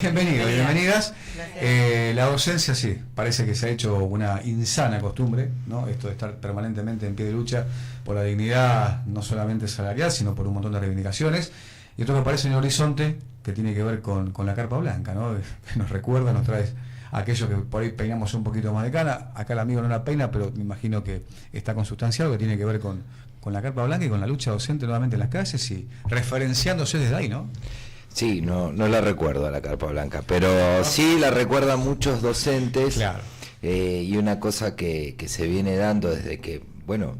Bienvenidos, bienvenidas. La docencia sí, parece que se ha hecho una insana costumbre, ¿no? Esto de estar permanentemente en pie de lucha por la dignidad, no solamente salarial, sino por un montón de reivindicaciones. Y esto me parece en el horizonte que tiene que ver con la carpa blanca, ¿no? Que nos recuerda, nos trae aquello que por ahí peinamos un poquito más de cana. Acá el amigo no la peina, pero me imagino que está consustanciado, que tiene que ver con la carpa blanca y con la lucha docente nuevamente en las calles y referenciándose desde ahí, ¿no? Sí, no la recuerdo a la carpa blanca, pero sí la recuerdan muchos docentes. Claro. Y una cosa que se viene dando desde que, bueno,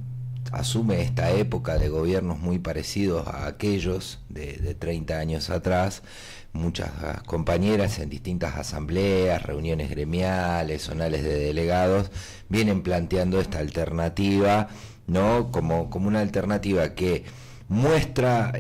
asume esta época de gobiernos muy parecidos a aquellos de 30 años atrás, muchas compañeras en distintas asambleas, reuniones gremiales, zonales de delegados, vienen planteando esta alternativa, ¿no? Como una alternativa que muestra,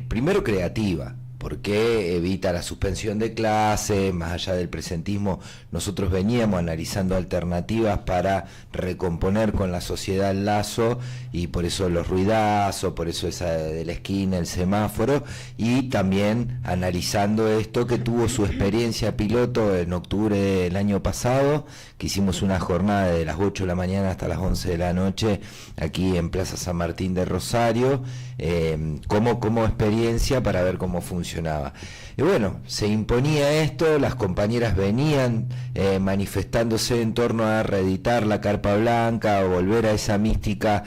primero creativa, porque evita la suspensión de clases. Más allá del presentismo, nosotros veníamos analizando alternativas para recomponer con la sociedad el lazo, y por eso los ruidazos, por eso esa de la esquina, el semáforo, y también analizando esto que tuvo su experiencia piloto en octubre del año pasado, que hicimos una jornada de las 8 de la mañana hasta las 11 de la noche aquí en Plaza San Martín de Rosario, como experiencia para ver cómo funcionaba. Y bueno, se imponía esto, las compañeras venían manifestándose en torno a reeditar la carpa blanca o volver a esa mística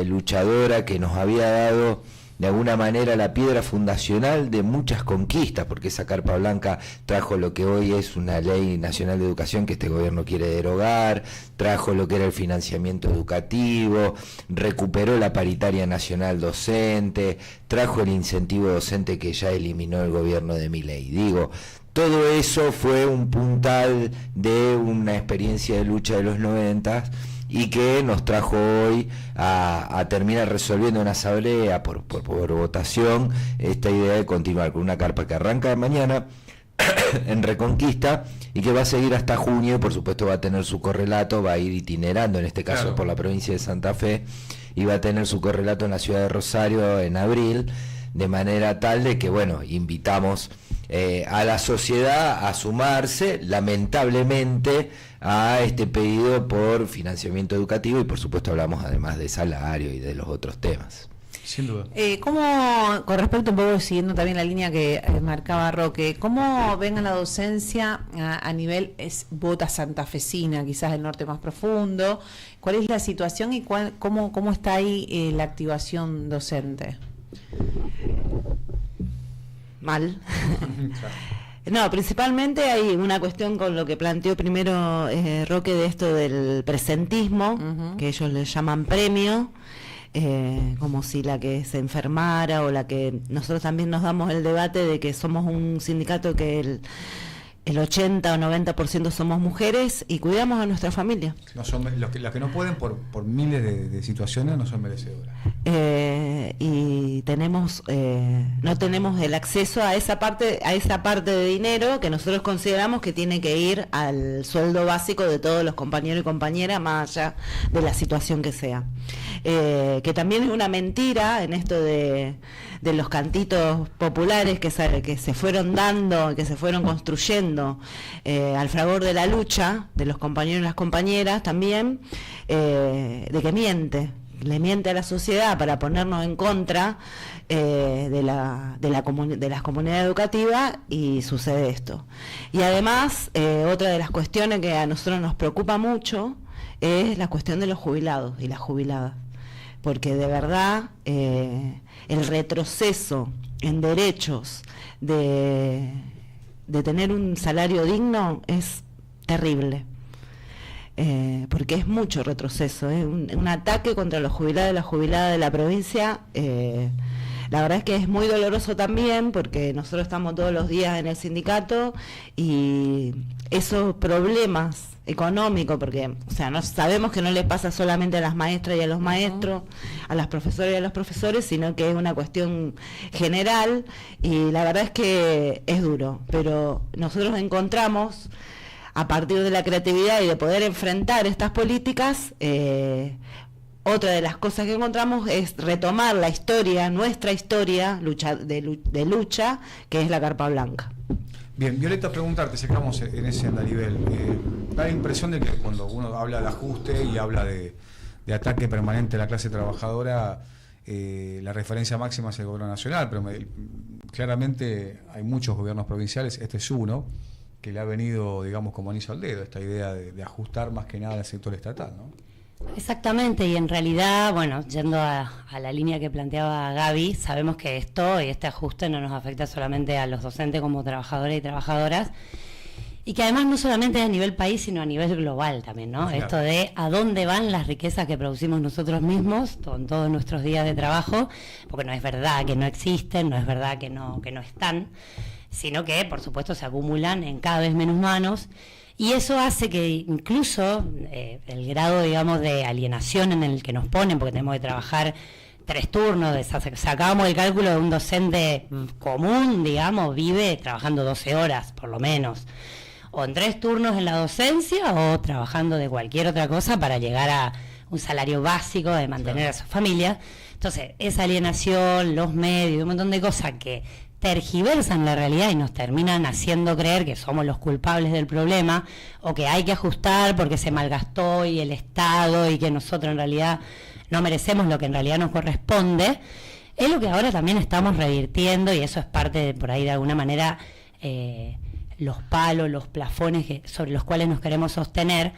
luchadora que nos había dado de alguna manera la piedra fundacional de muchas conquistas, porque esa carpa blanca trajo lo que hoy es una ley nacional de educación que este gobierno quiere derogar, trajo lo que era el financiamiento educativo, recuperó la paritaria nacional docente, trajo el incentivo docente que ya eliminó el gobierno de Milei. Digo, todo eso fue un puntal de una experiencia de lucha de los 90 y que nos trajo hoy a terminar resolviendo en asamblea por votación esta idea de continuar con una carpa que arranca mañana en Reconquista y que va a seguir hasta junio, y por supuesto va a tener su correlato, va a ir itinerando en este caso, claro, por la provincia de Santa Fe, y va a tener su correlato en la ciudad de Rosario en abril, de manera tal de que, bueno, invitamos a la sociedad a sumarse, lamentablemente, a este pedido por financiamiento educativo, y por supuesto hablamos además de salario y de los otros temas. Sin duda. ¿Cómo, con respecto un poco, siguiendo también la línea que marcaba Roque, cómo ven a la docencia a nivel bota santafesina, quizás el norte más profundo? ¿Cuál es la situación y cómo está ahí la activación docente? Mal. No, principalmente hay una cuestión con lo que planteó primero Roque, de esto del presentismo, que ellos le llaman premio, como si la que se enfermara, o la que nosotros también nos damos el debate de que somos un sindicato que el 80 o 90% somos mujeres y cuidamos a nuestra familia. No son los que no pueden por miles de situaciones, no son merecedoras. Y tenemos no tenemos el acceso a esa parte de dinero que nosotros consideramos que tiene que ir al sueldo básico de todos los compañeros y compañeras, más allá de la situación que sea. Que también es una mentira en esto de los cantitos populares que se fueron dando, que se fueron construyendo al fragor de la lucha de los compañeros y las compañeras también, de que le miente a la sociedad para ponernos en contra de las comunidades educativas, y sucede esto. Y además, otra de las cuestiones que a nosotros nos preocupa mucho es la cuestión de los jubilados y las jubiladas, porque de verdad el retroceso en derechos de tener un salario digno es terrible, porque es mucho retroceso, un ataque contra los jubilados y las jubiladas de la provincia. La verdad es que es muy doloroso también, porque nosotros estamos todos los días en el sindicato, y esos problemas económicos, porque no sabemos que no le pasa solamente a las maestras y a los maestros, a las profesoras y a los profesores, sino que es una cuestión general, y la verdad es que es duro, pero nosotros encontramos, a partir de la creatividad y de poder enfrentar estas políticas, otra de las cosas que encontramos es retomar la historia, nuestra historia de lucha, que es la carpa blanca. Bien, Violeta, preguntarte, si estamos en ese andarivel, da la impresión de que cuando uno habla de ajuste y habla de ataque permanente a la clase trabajadora, la referencia máxima es el gobierno nacional, pero claramente hay muchos gobiernos provinciales, este es uno, que le ha venido, digamos, como anillo al dedo, esta idea de ajustar más que nada al sector estatal, ¿no? Exactamente, y en realidad, bueno, yendo a la línea que planteaba Gaby, sabemos que esto y este ajuste no nos afecta solamente a los docentes como trabajadores y trabajadoras, y que además no solamente a nivel país, sino a nivel global también, ¿no? Claro. Esto de a dónde van las riquezas que producimos nosotros mismos con todos nuestros días de trabajo, porque no es verdad que no existen, no es verdad que no están, sino que, por supuesto, se acumulan en cada vez menos manos. Y eso hace que incluso el grado, digamos, de alienación en el que nos ponen, porque tenemos que trabajar 3 turnos, sacábamos el cálculo de un docente común, digamos, vive trabajando 12 horas, por lo menos, o en 3 turnos en la docencia, o trabajando de cualquier otra cosa para llegar a un salario básico de mantener a su familia. Entonces, esa alienación, los medios, un montón de cosas que tergiversan la realidad y nos terminan haciendo creer que somos los culpables del problema o que hay que ajustar porque se malgastó y el Estado y que nosotros en realidad no merecemos lo que en realidad nos corresponde, es lo que ahora también estamos revirtiendo, y eso es parte de, por ahí de alguna manera, los palos, los plafones sobre los cuales nos queremos sostener,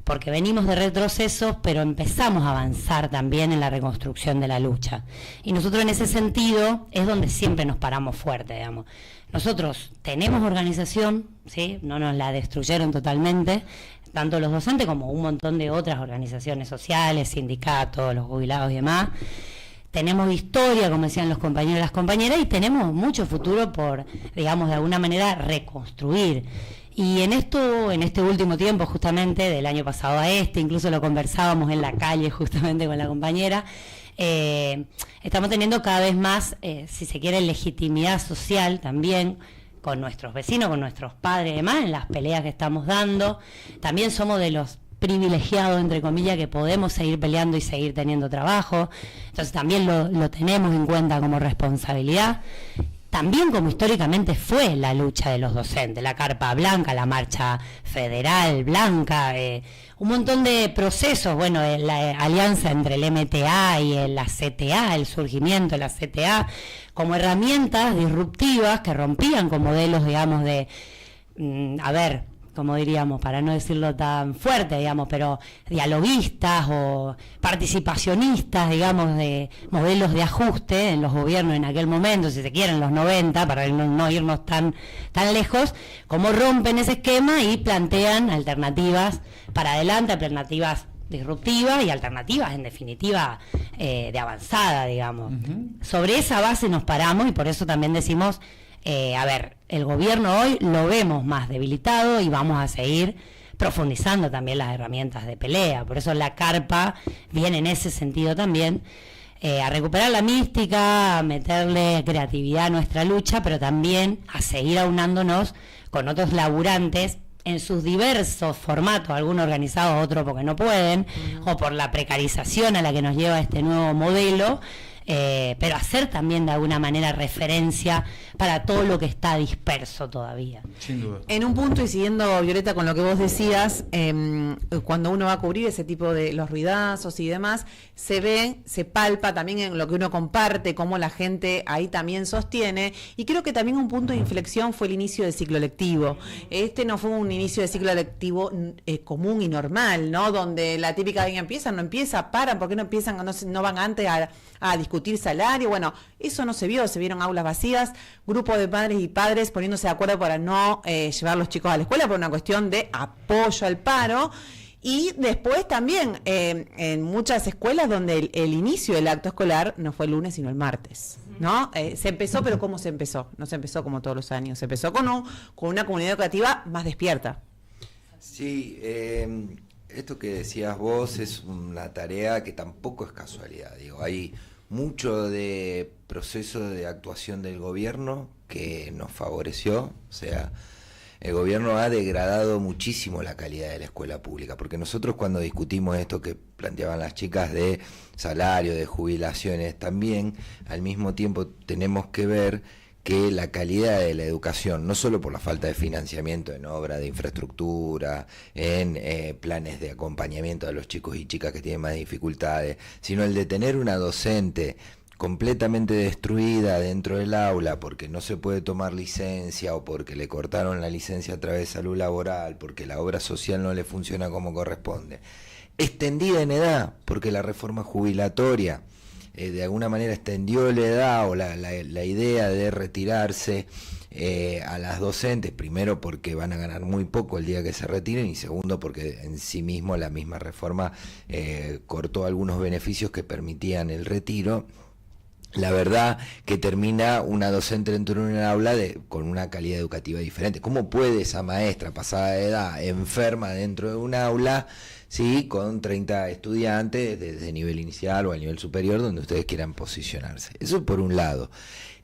porque venimos de retrocesos, pero empezamos a avanzar también en la reconstrucción de la lucha. Y nosotros en ese sentido es donde siempre nos paramos fuerte, digamos. Nosotros tenemos organización, ¿sí? No nos la destruyeron totalmente, tanto los docentes como un montón de otras organizaciones sociales, sindicatos, los jubilados y demás. Tenemos historia, como decían los compañeros y las compañeras, y tenemos mucho futuro por, digamos, de alguna manera reconstruir. Y en este último tiempo, justamente, del año pasado a incluso lo conversábamos en la calle justamente con la compañera, estamos teniendo cada vez más, si se quiere, legitimidad social también, con nuestros vecinos, con nuestros padres y demás, en las peleas que estamos dando. También somos de los privilegiados, entre comillas, que podemos seguir peleando y seguir teniendo trabajo. Entonces también lo tenemos en cuenta como responsabilidad. También como históricamente fue la lucha de los docentes, la Carpa Blanca, la Marcha Federal Blanca, un montón de procesos, bueno, la alianza entre el MTA y la CTA, el surgimiento de la CTA, como herramientas disruptivas que rompían con modelos, digamos, de, como diríamos, para no decirlo tan fuerte, digamos, pero dialoguistas o participacionistas, digamos, de modelos de ajuste en los gobiernos en aquel momento, si se quiere, en los 90, para no irnos tan lejos, como rompen ese esquema y plantean alternativas para adelante, alternativas disruptivas y alternativas, en definitiva, de avanzada, digamos. Uh-huh. Sobre esa base nos paramos y por eso también decimos, el gobierno hoy lo vemos más debilitado y vamos a seguir profundizando también las herramientas de pelea. Por eso la Carpa viene en ese sentido también, a recuperar la mística, a meterle creatividad a nuestra lucha, pero también a seguir aunándonos con otros laburantes en sus diversos formatos, algunos organizados, otros porque no pueden, o por la precarización a la que nos lleva este nuevo modelo, pero hacer también de alguna manera referencia para todo lo que está disperso todavía. Sin duda. En un punto, y siguiendo, Violeta, con lo que vos decías, cuando uno va a cubrir ese tipo de los ruidazos y demás, se ve, se palpa también en lo que uno comparte, cómo la gente ahí también sostiene, y creo que también un punto de inflexión fue el inicio del ciclo lectivo. Este no fue un inicio de ciclo lectivo común y normal, ¿no? Donde la típica no empieza, paran, ¿por qué no empiezan, no van antes a discutir salario? Bueno, eso no se vio, se vieron aulas vacías, grupo de padres y padres poniéndose de acuerdo para no llevar los chicos a la escuela por una cuestión de apoyo al paro. Y después también en muchas escuelas donde el inicio del acto escolar no fue el lunes sino el martes, ¿no? Se empezó, pero ¿cómo se empezó? No se empezó como todos los años, se empezó con una comunidad educativa más despierta. Sí, esto que decías vos es una tarea que tampoco es casualidad, digo, hay mucho de proceso de actuación del gobierno que nos favoreció, o sea, el gobierno ha degradado muchísimo la calidad de la escuela pública, porque nosotros cuando discutimos esto que planteaban las chicas de salario, de jubilaciones, también al mismo tiempo tenemos que ver que la calidad de la educación, no solo por la falta de financiamiento en obra de infraestructura, en planes de acompañamiento a los chicos y chicas que tienen más dificultades, sino el de tener una docente completamente destruida dentro del aula porque no se puede tomar licencia o porque le cortaron la licencia a través de salud laboral, porque la obra social no le funciona como corresponde. Extendida en edad, porque la reforma jubilatoria de alguna manera extendió la edad o la idea de retirarse a las docentes, primero porque van a ganar muy poco el día que se retiren y segundo porque en sí mismo la misma reforma cortó algunos beneficios que permitían el retiro. La verdad que termina una docente dentro de un aula con una calidad educativa diferente. ¿Cómo puede esa maestra pasada de edad, enferma dentro de un aula, sí, con 30 estudiantes desde nivel inicial o al nivel superior, donde ustedes quieran posicionarse? Eso por un lado.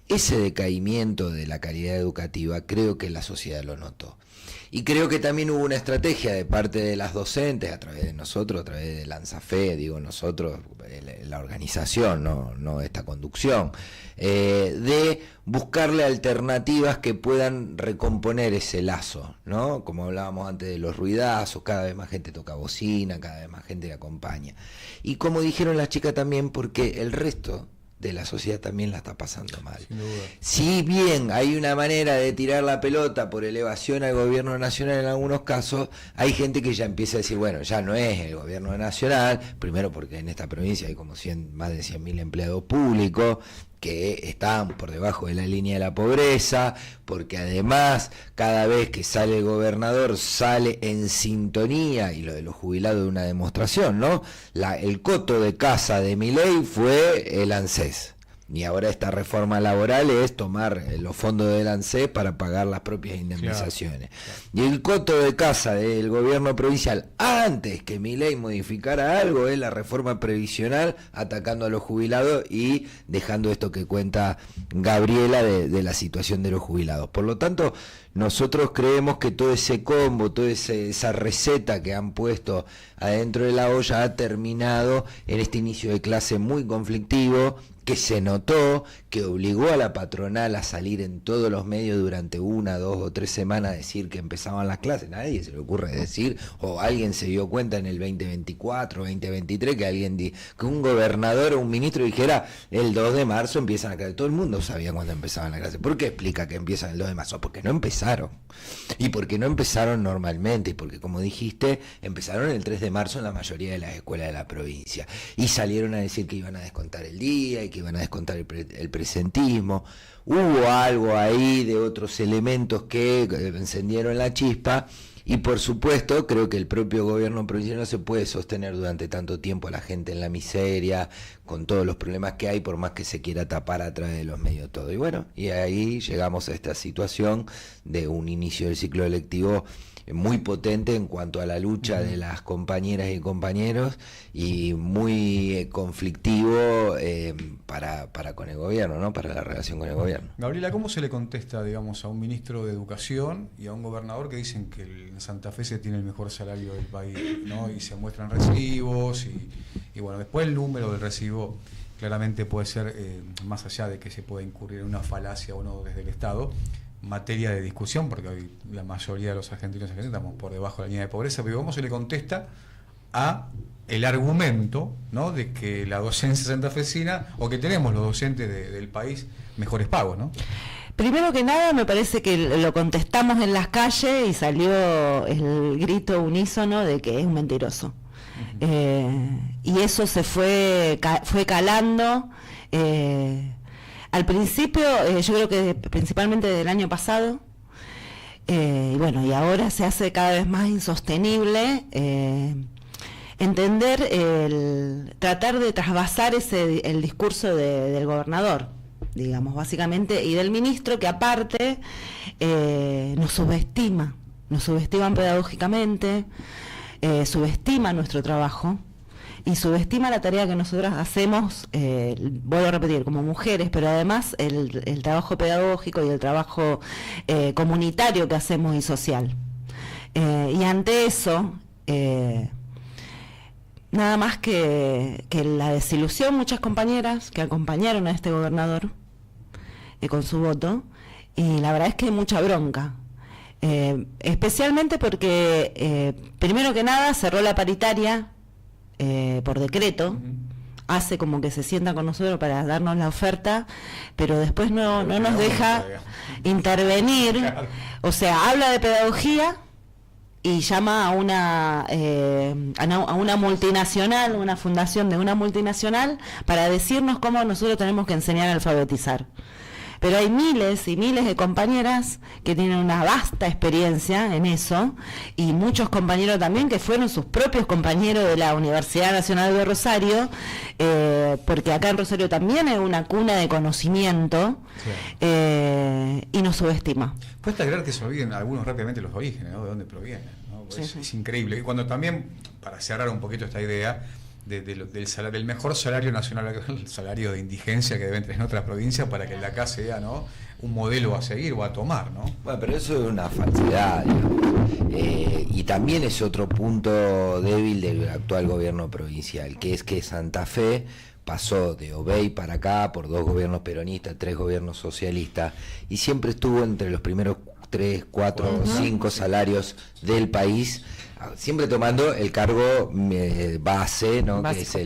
Ese decaimiento de la calidad educativa creo que la sociedad lo notó. Y creo que también hubo una estrategia de parte de las docentes, a través de nosotros, a través de Lanzafe, digo nosotros, la organización, no esta conducción, de buscarle alternativas que puedan recomponer ese lazo, ¿no? Como hablábamos antes de los ruidazos, cada vez más gente toca bocina, cada vez más gente le acompaña. Y como dijeron las chicas también, porque el resto de la sociedad también la está pasando mal. Sin duda. Si bien hay una manera de tirar la pelota por elevación al gobierno nacional en algunos casos, hay gente que ya empieza a decir, bueno, ya no es el gobierno nacional, primero porque en esta provincia hay como más de 100.000 empleados públicos que están por debajo de la línea de la pobreza, porque además cada vez que sale el gobernador sale en sintonía, y lo de los jubilados es una demostración, ¿no? El coto de casa de Milei fue el ANSES. Y ahora esta reforma laboral es tomar los fondos del ANSES para pagar las propias indemnizaciones. Claro. Y el coto de casa del gobierno provincial, antes que Milei modificara algo, es la reforma previsional, atacando a los jubilados y dejando esto que cuenta Gabriela de la situación de los jubilados. Por lo tanto, nosotros creemos que todo ese combo, toda esa receta que han puesto adentro de la olla ha terminado en este inicio de clase muy conflictivo, que se notó, que obligó a la patronal a salir en todos los medios durante 1, 2 o 3 semanas a decir que empezaban las clases. Nadie se le ocurre decir, o alguien se dio cuenta en el 2024, 2023, que un gobernador o un ministro dijera, el 2 de marzo empiezan a clases. Todo el mundo sabía cuándo empezaban las clases. ¿Por qué explica que empiezan el 2 de marzo? Porque no empezaron. Y porque no empezaron normalmente, y porque, como dijiste, empezaron el 3 de marzo en la mayoría de las escuelas de la provincia. Y salieron a decir que iban a descontar el día y que iban a descontar el presentismo. Hubo algo ahí de otros elementos que encendieron la chispa, y por supuesto creo que el propio gobierno provincial no se puede sostener durante tanto tiempo a la gente en la miseria, con todos los problemas que hay, por más que se quiera tapar a través de los medios todo. Y bueno, y ahí llegamos a esta situación de un inicio del ciclo electivo muy potente en cuanto a la lucha de las compañeras y compañeros, y muy conflictivo para con el gobierno, ¿no? Para la relación con el gobierno. Gabriela, ¿cómo se le contesta, digamos, a un ministro de Educación y a un gobernador que dicen que en Santa Fe se tiene el mejor salario del país, ¿no? Y se muestran recibos y bueno, después el número del recibo claramente puede ser, más allá de que se pueda incurrir en una falacia o no desde el Estado, materia de discusión, porque hoy la mayoría de los argentinos y argentinas estamos por debajo de la línea de pobreza, pero ¿cómo se le contesta a el argumento, ¿no?, de que la docencia santafesina, o que tenemos los docentes del país mejores pagos, ¿no? Primero que nada, me parece que lo contestamos en las calles y salió el grito unísono de que es un mentiroso. Y eso se fue calando. Al principio, yo creo que principalmente del año pasado, y bueno, y ahora se hace cada vez más insostenible entender, tratar de trasvasar el discurso del gobernador, digamos, básicamente, y del ministro, que aparte nos subestiman pedagógicamente, subestima nuestro trabajo y subestima la tarea que nosotras hacemos, vuelvo a repetir, como mujeres, pero además el trabajo pedagógico y el trabajo comunitario que hacemos y social. Y ante eso, nada más que la desilusión, muchas compañeras que acompañaron a este gobernador, con su voto, y la verdad es que hay mucha bronca. Especialmente porque, primero que nada, cerró la paritaria por decreto. Hace como que se sienta con nosotros para darnos la oferta, pero después no nos deja intervenir. Claro. O sea, habla de pedagogía y llama a una multinacional, una fundación de una multinacional, para decirnos cómo nosotros tenemos que enseñar a alfabetizar. Pero hay miles y miles de compañeras que tienen una vasta experiencia en eso, y muchos compañeros también que fueron sus propios compañeros de la Universidad Nacional de Rosario, porque acá en Rosario también hay una cuna de conocimiento, y nos subestima. Cuesta creer que se olviden algunos rápidamente los orígenes, ¿no? De dónde provienen, ¿no? Es increíble. Y cuando también, para cerrar un poquito esta idea, del mejor salario nacional, el salario de indigencia que deben tener en otras provincias, para que el de acá sea, ¿no?, un modelo a seguir o a tomar, ¿no? Bueno, pero eso es una falsedad, digamos. Y también es otro punto débil del actual gobierno provincial, que es que Santa Fe pasó de Obey para acá por 2 gobiernos peronistas, 3 gobiernos socialistas, y siempre estuvo entre los primeros 3, 4, 5 salarios del país, siempre tomando el cargo base, ¿no?, que es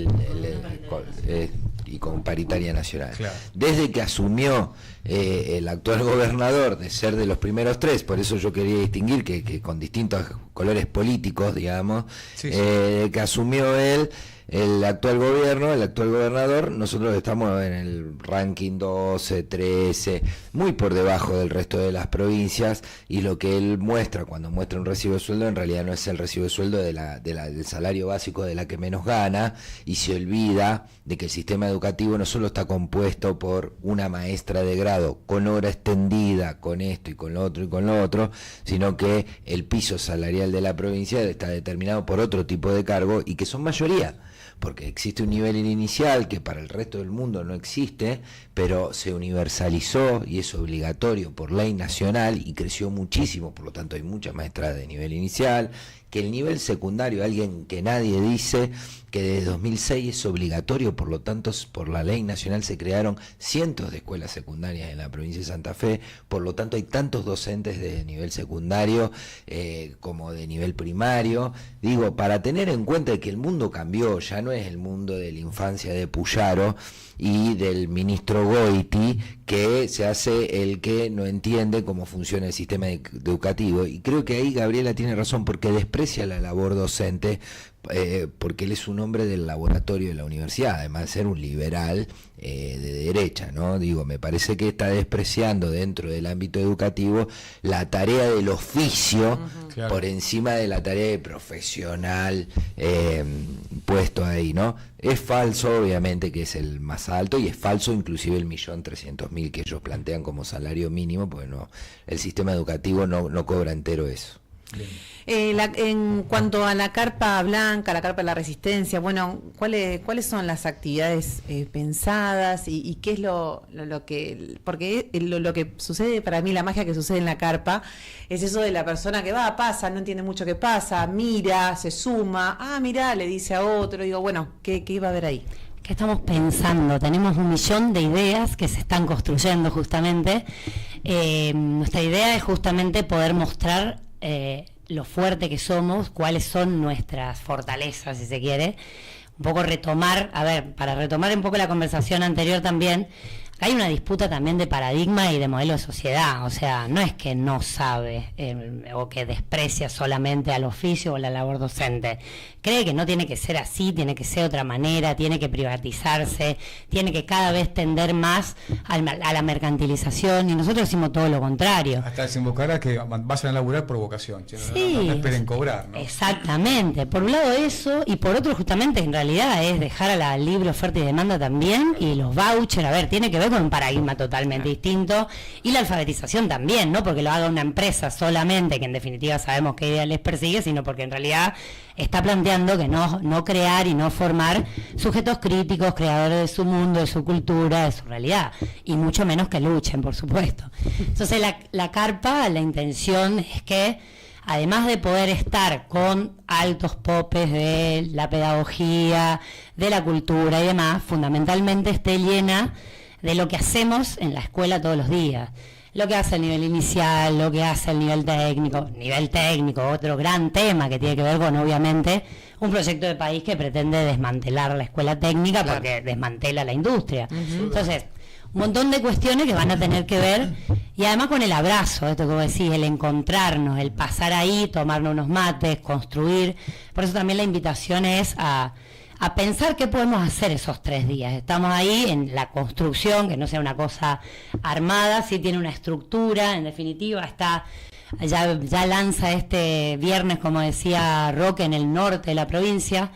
y con paritaria nacional. Claro. Desde que asumió el actual gobernador de ser de los primeros 3, por eso yo quería distinguir que con distintos colores políticos, digamos, que asumió él, el actual gobernador, nosotros estamos en el ranking 12, 13, muy por debajo del resto de las provincias, y lo que él muestra cuando muestra un recibo de sueldo en realidad no es el recibo de sueldo del salario básico de la que menos gana, y se olvida de que el sistema educativo no solo está compuesto por una maestra de grado con hora extendida, con esto y con lo otro, sino que el piso salarial de la provincia está determinado por otro tipo de cargo, y que son mayoría, porque existe un nivel inicial que para el resto del mundo no existe, pero se universalizó y es obligatorio por ley nacional y creció muchísimo, por lo tanto hay muchas maestras de nivel inicial, que el nivel secundario, alguien que nadie dice que desde 2006 es obligatorio, por lo tanto por la ley nacional se crearon cientos de escuelas secundarias en la provincia de Santa Fe, por lo tanto hay tantos docentes de nivel secundario como de nivel primario, digo, para tener en cuenta que el mundo cambió, ya no es el mundo de la infancia de Puyaro y del ministro Goiti, que se hace el que no entiende cómo funciona el sistema educativo, y creo que ahí Gabriela tiene razón, porque desprecia la labor docente, porque él es un hombre del laboratorio de la universidad, además de ser un liberal de derecha, ¿no? Digo, me parece que está despreciando dentro del ámbito educativo la tarea del oficio, claro, por encima de la tarea de profesional puesto ahí, ¿no? Es falso, obviamente, que es el más alto, y es falso inclusive el 1.300.000 que ellos plantean como salario mínimo, porque no, el sistema educativo no cobra entero eso. En cuanto a la carpa blanca, la carpa de la resistencia, bueno, ¿cuáles son las actividades pensadas y qué es lo que, porque lo que sucede para mí, la magia que sucede en la carpa es eso de la persona que pasa, no entiende mucho qué pasa, mira, se suma, mira, le dice a otro, digo, bueno, ¿qué iba a haber ahí? ¿Qué estamos pensando? Tenemos 1.000.000 de ideas que se están construyendo justamente. Nuestra idea es justamente poder mostrar lo fuerte que somos, cuáles son nuestras fortalezas, si se quiere. Un poco retomar, para retomar un poco la conversación anterior también, acá hay una disputa también de paradigma y de modelo de sociedad, o sea, no es que no sabe o que desprecia solamente al oficio o la labor docente, cree que no tiene que ser así, tiene que ser de otra manera, tiene que privatizarse, tiene que cada vez tender más a la mercantilización, y nosotros decimos todo lo contrario. Hasta desembocar a que vayan a laburar por vocación, sí, no esperen cobrar, ¿no? Exactamente, por un lado eso, y por otro justamente en realidad es dejar a la libre oferta y demanda también, y los vouchers, tiene que ver con un paradigma totalmente distinto, y la alfabetización también, no porque lo haga una empresa solamente, que en definitiva sabemos qué idea les persigue, sino porque en realidad está planteando que no crear y no formar sujetos críticos, creadores de su mundo, de su cultura, de su realidad, y mucho menos que luchen, por supuesto. Entonces la carpa, la intención es que además de poder estar con altos popes de la pedagogía, de la cultura y demás, fundamentalmente esté llena de lo que hacemos en la escuela todos los días. Lo que hace el nivel inicial, lo que hace el nivel técnico, otro gran tema que tiene que ver con, obviamente, un proyecto de país que pretende desmantelar la escuela técnica, claro, porque desmantela la industria. Entonces, un montón de cuestiones que van a tener que ver, y además con el abrazo, esto que vos decís, el encontrarnos, el pasar ahí, tomarnos unos mates, construir. Por eso también la invitación es a pensar qué podemos hacer esos 3 días. Estamos ahí en la construcción, que no sea una cosa armada, sí tiene una estructura, en definitiva ya lanza este viernes, como decía Roque, en el norte de la provincia,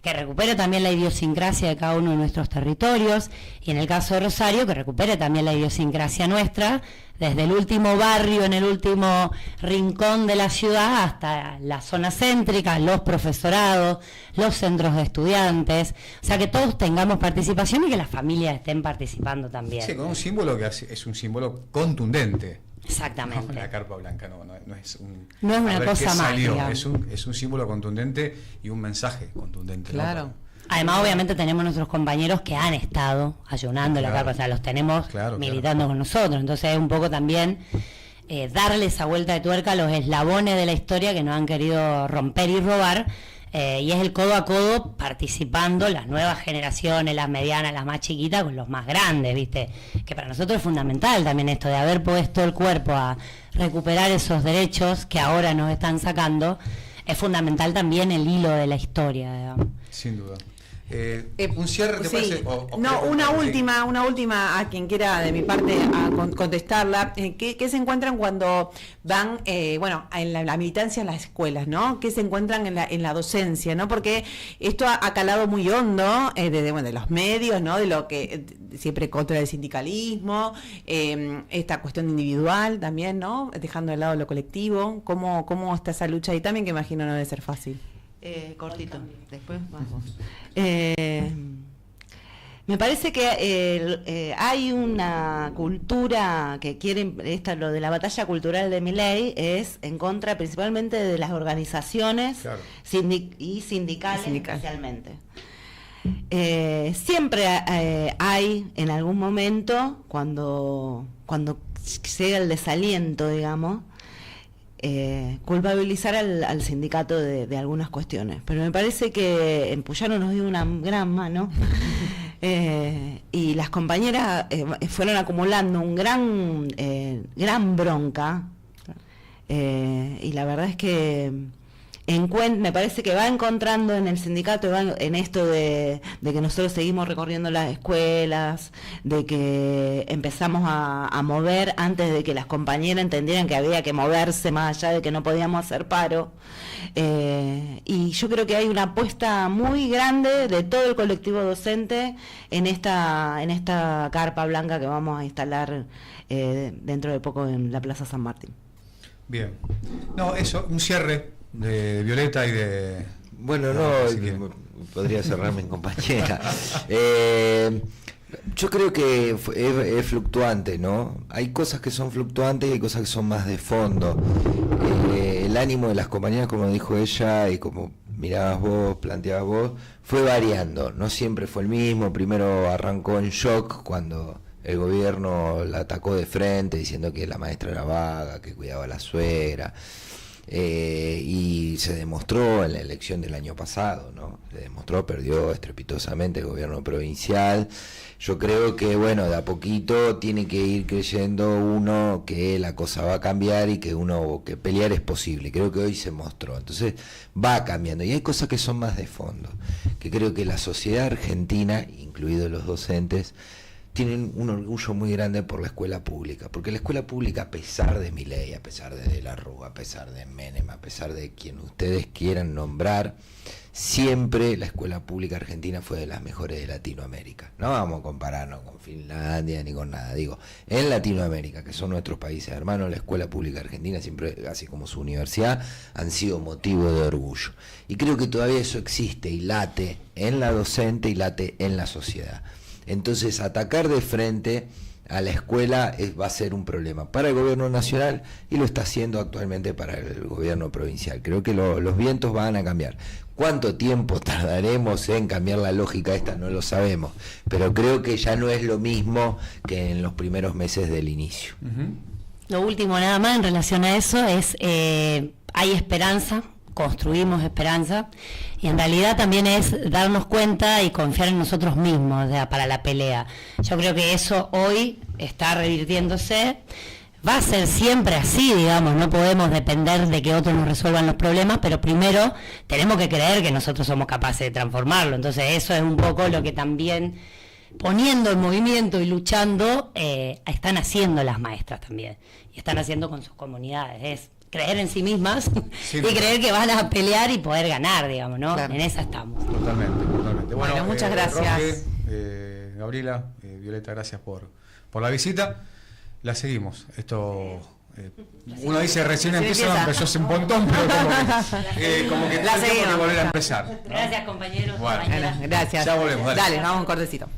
que recupere también la idiosincrasia de cada uno de nuestros territorios, y en el caso de Rosario, que recupere también la idiosincrasia nuestra, desde el último barrio, en el último rincón de la ciudad, hasta la zona céntrica, los profesorados, los centros de estudiantes, o sea, que todos tengamos participación y que las familias estén participando también. Sí, con un símbolo que es un símbolo contundente. Exactamente. No, la carpa blanca no es una cosa mágica. Es un símbolo contundente y un mensaje contundente. Claro. ¿No? Además, obviamente, tenemos nuestros compañeros que han estado ayunando la carpa, o sea, los tenemos militando con nosotros. Entonces, es un poco también darle esa vuelta de tuerca a los eslabones de la historia que nos han querido romper y robar. Y es el codo a codo participando las nuevas generaciones, las medianas, las más chiquitas, con los más grandes, ¿viste? Que para nosotros es fundamental también esto de haber puesto el cuerpo a recuperar esos derechos que ahora nos están sacando. Es fundamental también el hilo de la historia, digamos. Sin duda. Un cierre, ¿te parece? Una última a quien quiera de mi parte a contestarla. ¿Qué se encuentran cuando van, en la militancia en las escuelas, ¿no? ¿Qué se encuentran en la docencia, ¿no? Porque esto ha calado muy hondo de los medios, ¿no? De lo que siempre contra el sindicalismo, esta cuestión individual también, ¿no? Dejando de lado lo colectivo. ¿Cómo está esa lucha ahí también, que imagino no debe ser fácil? Cortito, después vamos. Me parece que hay una cultura que quiere, lo de la batalla cultural de Milei es en contra principalmente de las organizaciones, claro, y sindicales especialmente. Siempre hay en algún momento, cuando llega el desaliento, digamos, culpabilizar al sindicato de algunas cuestiones, pero me parece que en Puyaro nos dio una gran mano y las compañeras fueron acumulando un gran bronca, y la verdad es que me parece que va encontrando en el sindicato, en esto de que nosotros seguimos recorriendo las escuelas, de que empezamos a mover antes de que las compañeras entendieran que había que moverse, más allá de que no podíamos hacer paro. Y yo creo que hay una apuesta muy grande de todo el colectivo docente en esta carpa blanca que vamos a instalar dentro de poco en la Plaza San Martín. Bien. No, eso, un cierre de Violeta y de... Bueno, podría cerrarme en compañera. Yo creo que es fluctuante, ¿no? Hay cosas que son fluctuantes y hay cosas que son más de fondo. El ánimo de las compañeras, como dijo ella y como mirabas vos, planteabas vos, fue variando, no siempre fue el mismo. Primero arrancó en shock cuando el gobierno la atacó de frente diciendo que la maestra era vaga, que cuidaba a la suegra. Y se demostró en la elección del año pasado, ¿no? Se demostró, perdió estrepitosamente el gobierno provincial. Yo creo que, de a poquito tiene que ir creyendo uno que la cosa va a cambiar y que pelear es posible. Creo que hoy se mostró. Entonces va cambiando. Y hay cosas que son más de fondo, que creo que la sociedad argentina, incluidos los docentes, tienen un orgullo muy grande por la escuela pública, porque la escuela pública, a pesar de Milei, a pesar de la Rúa, a pesar de Menem, a pesar de quien ustedes quieran nombrar, siempre la escuela pública argentina fue de las mejores de Latinoamérica. No vamos a compararnos con Finlandia ni con nada, digo, en Latinoamérica, que son nuestros países hermanos, la escuela pública argentina siempre, así como su universidad, han sido motivo de orgullo. Y creo que todavía eso existe y late en la docente y late en la sociedad. Entonces, atacar de frente a la escuela va a ser un problema para el gobierno nacional y lo está haciendo actualmente para el gobierno provincial. Creo que los vientos van a cambiar. ¿Cuánto tiempo tardaremos en cambiar la lógica esta? No lo sabemos, pero creo que ya no es lo mismo que en los primeros meses del inicio. Lo último nada más en relación a eso es, hay esperanza, construimos esperanza, y en realidad también es darnos cuenta y confiar en nosotros mismos, o sea, para la pelea. Yo creo que eso hoy está revirtiéndose, va a ser siempre así, digamos, no podemos depender de que otros nos resuelvan los problemas, pero primero tenemos que creer que nosotros somos capaces de transformarlo. Entonces eso es un poco lo que también, poniendo en movimiento y luchando, están haciendo las maestras también, y están haciendo con sus comunidades, es creer en sí mismas y creer que van a pelear y poder ganar, digamos, ¿no? Claro. En esa estamos. Totalmente, totalmente. Bueno, muchas gracias. Roque, Gabriela, Violeta, gracias por la visita. La seguimos. Esto, uno dice recién empieza, empezó hace un montón, pero como que la tenemos que volver a empezar, ¿no? Gracias, compañeros. Bueno, gracias. Ya volvemos, dale. Dale, vamos a un cortecito.